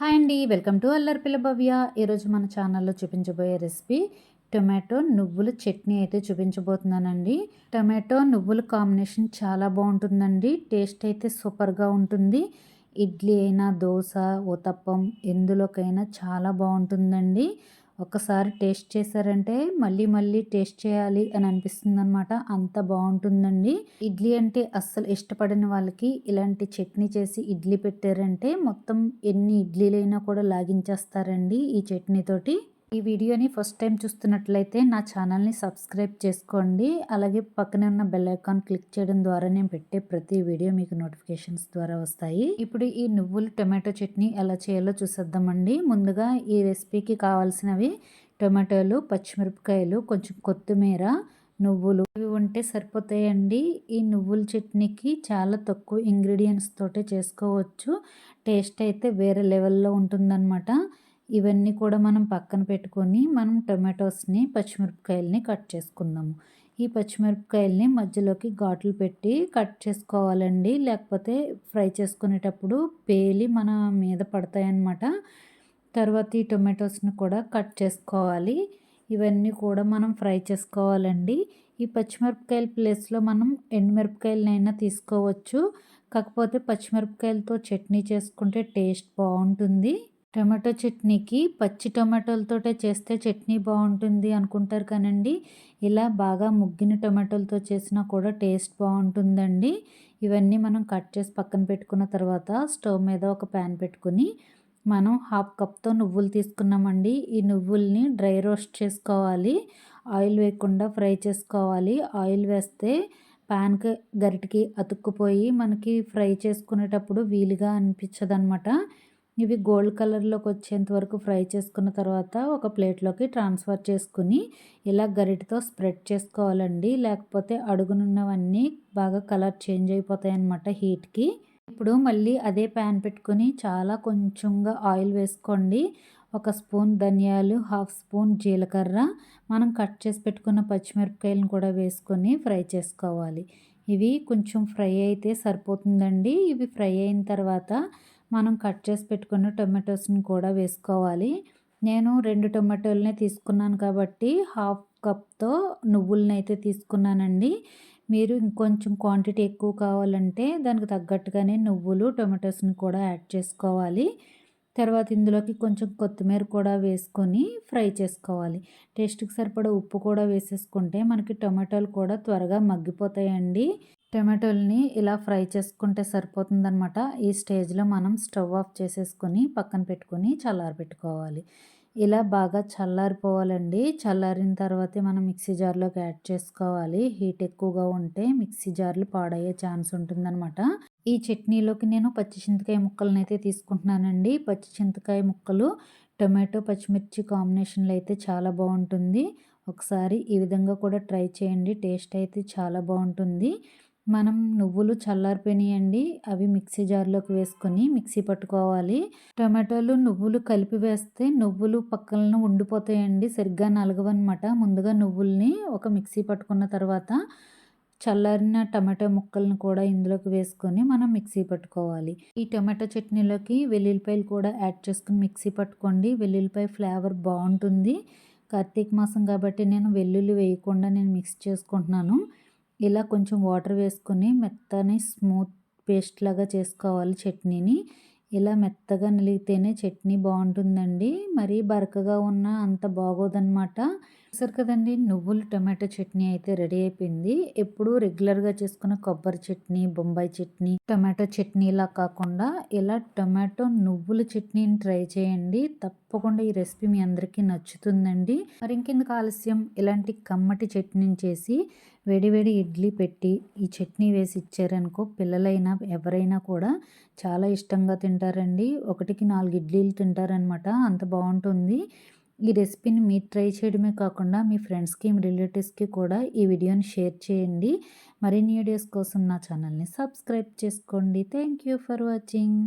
Hi అండి. Welcome to అల్లరి పిల్ల భవ్య. ఈరోజు మన ఛానల్లో చూపించబోయే రెసిపీ టొమాటో నువ్వుల చట్నీ అయితే చూపించబోతున్నానండి. టొమాటో నువ్వుల కాంబినేషన్ చాలా బాగుంటుందండి. టేస్ట్ అయితే సూపర్గా ఉంటుంది. ఇడ్లీ అయినా, దోశ, ఊతప్పం ఎందులోకైనా చాలా బాగుంటుందండి. ఒకసారి టేస్ట్ చేశారంటే మళ్ళీ మళ్ళీ టేస్ట్ చేయాలి అని అనిపిస్తుందనమాట. అంత బాగుంటుందండి. ఇడ్లీ అంటే అస్సలు ఇష్టపడని వాళ్ళకి ఇలాంటి చట్నీ చేసి ఇడ్లీ పెట్టారంటే మొత్తం ఎన్ని ఇడ్లీలైనా కూడా లాగించేస్తారండి ఈ చట్నీతోటి. ఈ వీడియోని ఫస్ట్ టైం చూస్తున్నట్లయితే నా ఛానల్ని సబ్స్క్రైబ్ చేసుకోండి. అలాగే పక్కనే ఉన్న బెల్ ఐకాన్ క్లిక్ చేయడం ద్వారా నేను పెట్టే ప్రతి వీడియో మీకు నోటిఫికేషన్స్ ద్వారా వస్తాయి. ఇప్పుడు ఈ నువ్వులు టొమాటో చట్నీ ఎలా చేయాలో చూసేద్దామండి. ముందుగా ఈ రెసిపీకి కావాల్సినవి టొమాటోలు, పచ్చిమిరపకాయలు, కొంచెం కొత్తిమీర, నువ్వులు ఇవి ఉంటే సరిపోతాయండి. ఈ నువ్వుల చట్నీకి చాలా తక్కువ ఇంగ్రీడియంట్స్ తోటే చేసుకోవచ్చు. టేస్ట్ అయితే వేరే లెవెల్లో ఉంటుందన్నమాట. ఇవన్నీ కూడా మనం పక్కన పెట్టుకొని మనం టొమాటోస్ని, పచ్చిమిరపకాయలని కట్ చేసుకుందాము. ఈ పచ్చిమిరపకాయలని మధ్యలోకి ఘాట్లు పెట్టి కట్ చేసుకోవాలండి. లేకపోతే ఫ్రై చేసుకునేటప్పుడు పేలి మన మీద పడతాయన్నమాట. తర్వాత ఈ టొమాటోస్ని కూడా కట్ చేసుకోవాలి. ఇవన్నీ కూడా మనం ఫ్రై చేసుకోవాలండి. ఈ పచ్చిమిరపకాయల ప్లేస్లో మనం ఎండుమిరపకాయలనైనా తీసుకోవచ్చు. కాకపోతే పచ్చిమిరపకాయలతో చట్నీ చేసుకుంటే టేస్ట్ బాగుంటుంది. టమాటో చట్నీకి పచ్చి టమాటోలతోటే చేస్తే చట్నీ బాగుంటుంది అనుకుంటారు కానండి, ఇలా బాగా ముగ్గిన టమాటోలతో చేసినా కూడా టేస్ట్ బాగుంటుందండి. ఇవన్నీ మనం కట్ చేసి పక్కన పెట్టుకున్న తర్వాత స్టవ్ మీద ఒక ప్యాన్ పెట్టుకుని మనం హాఫ్ కప్తో నువ్వులు తీసుకున్నామండి. ఈ నువ్వుల్ని డ్రై రోస్ట్ చేసుకోవాలి. ఆయిల్ వేయకుండా ఫ్రై చేసుకోవాలి. ఆయిల్ వేస్తే ప్యాన్కి గరిటికి అతుక్కుపోయి మనకి ఫ్రై చేసుకునేటప్పుడు వీలుగా అనిపించదనమాట. ఇవి గోల్డ్ కలర్లోకి వచ్చేంత వరకు ఫ్రై చేసుకున్న తర్వాత ఒక ప్లేట్లోకి ట్రాన్స్ఫర్ చేసుకుని ఇలా గరిటతో స్ప్రెడ్ చేసుకోవాలండి. లేకపోతే అడుగునున్నవన్నీ బాగా కలర్ చేంజ్ అయిపోతాయి అన్నమాట హీట్కి. ఇప్పుడు మళ్ళీ అదే ప్యాన్ పెట్టుకొని చాలా కొంచెంగా ఆయిల్ వేసుకోండి. ఒక స్పూన్ ధనియాలు, హాఫ్ స్పూన్ జీలకర్ర, మనం కట్ చేసి పెట్టుకున్న పచ్చిమిరపకాయలను కూడా వేసుకొని ఫ్రై చేసుకోవాలి. ఇవి కొంచెం ఫ్రై అయితే సరిపోతుందండి. ఇవి ఫ్రై అయిన తర్వాత మనం కట్ చేసి పెట్టుకున్న టొమాటోస్ని కూడా వేసుకోవాలి. నేను 2 టొమాటోలనే తీసుకున్నాను కాబట్టి హాఫ్ కప్తో నువ్వులని అయితే తీసుకున్నానండి. మీరు ఇంకొంచెం క్వాంటిటీ ఎక్కువ కావాలంటే దానికి తగ్గట్టుగానే నువ్వులు, టొమాటోస్ని కూడా యాడ్ చేసుకోవాలి. తర్వాత ఇందులోకి కొంచెం కొత్తిమీర కూడా వేసుకొని ఫ్రై చేసుకోవాలి. టేస్ట్కి సరిపడా ఉప్పు కూడా వేసేసుకుంటే మనకి టొమాటోలు కూడా త్వరగా మగ్గిపోతాయండి. టొమాటోల్ని ఇలా ఫ్రై చేసుకుంటే సరిపోతుందనమాట. ఈ స్టేజ్లో మనం స్టవ్ ఆఫ్ చేసేసుకొని పక్కన పెట్టుకొని చల్లారబెట్టుకోవాలి. ఇలా బాగా చల్లారిపోవాలండి. చల్లారిన తర్వాతే మనం మిక్సీ జార్లోకి యాడ్ చేసుకోవాలి. హీట్ ఎక్కువగా ఉంటే మిక్సీ జార్లు పాడయ్యే ఛాన్స్ ఉంటుందన్నమాట. ఈ చట్నీలోకి నేను పచ్చి చింతకాయ ముక్కలను అయితే తీసుకుంటున్నానండి. పచ్చి చింతకాయ ముక్కలు టొమాటో, పచ్చిమిర్చి కాంబినేషన్లో అయితే చాలా బాగుంటుంది. ఒకసారి ఈ విధంగా కూడా ట్రై చేయండి. టేస్ట్ అయితే చాలా బాగుంటుంది. మనం నువ్వులు చల్లారిపోయినాయండి. అవి మిక్సీ జార్లోకి వేసుకొని మిక్సీ పట్టుకోవాలి. టొమాటోలు, నువ్వులు కలిపి వేస్తే నువ్వులు పక్కన ఉండిపోతాయండి. సరిగ్గా నలగవన్నమాట. ముందుగా నువ్వుల్ని ఒక మిక్సీ పట్టుకున్న తర్వాత చల్లారిన టమాటో ముక్కలను కూడా ఇందులోకి వేసుకొని మనం మిక్సీ పట్టుకోవాలి. ఈ టమాటో చట్నీలోకి వెల్లుల్లిపాయలు కూడా యాడ్ చేసుకుని మిక్సీ పట్టుకోండి. వెల్లుల్లిపాయ ఫ్లేవర్ బాగుంటుంది. కార్తీక మాసం కాబట్టి నేను వెల్లుల్లి వేయకుండా మిక్స్ చేసుకుంటున్నాను. ఇలా కొంచెం వాటర్ వేసుకొని మెత్తని స్మూత్ పేస్ట్ లాగా చేసుకోవాలి చట్నీని. ఇలా మెత్తగా నలిగితేనే చట్నీ బాగుంటుందండి. మరీ బరకగా ఉన్నా అంత బాగోదన్నమాట. చూసారు కదండి, నువ్వులు టమాటో చట్నీ అయితే రెడీ అయిపోయింది. ఎప్పుడు రెగ్యులర్గా చేసుకున్న కొబ్బరి చట్నీ, బొంబాయి చట్నీ, టమాటో చట్నీలా కాకుండా ఇలా టమాటో నువ్వుల చట్నీని ట్రై చేయండి. తప్పకుండా ఈ రెసిపీ మీ అందరికీ నచ్చుతుందండి. మరి ఇంకెందుకు ఆలస్యం, ఇలాంటి కమ్మటి చట్నీని చేసి వేడివేడి ఇడ్లీ పెట్టి ఈ చట్నీ వేసి ఇచ్చారనుకో, పిల్లలైనా ఎవరైనా కూడా చాలా ఇష్టంగా తింటారండి. 1కి 4 ఇడ్లీలు తింటారనమాట. అంత బాగుంటుంది. ఈ రెసిపీని మీరు ట్రై చేయడమే కాకుండా మీ ఫ్రెండ్స్కి, మీ రిలేటివ్స్కి కూడా ఈ వీడియోని షేర్ చేయండి. మరిన్ని వీడియోస్ కోసం నా ఛానల్ని సబ్స్క్రైబ్ చేసుకోండి. Thank you for watching.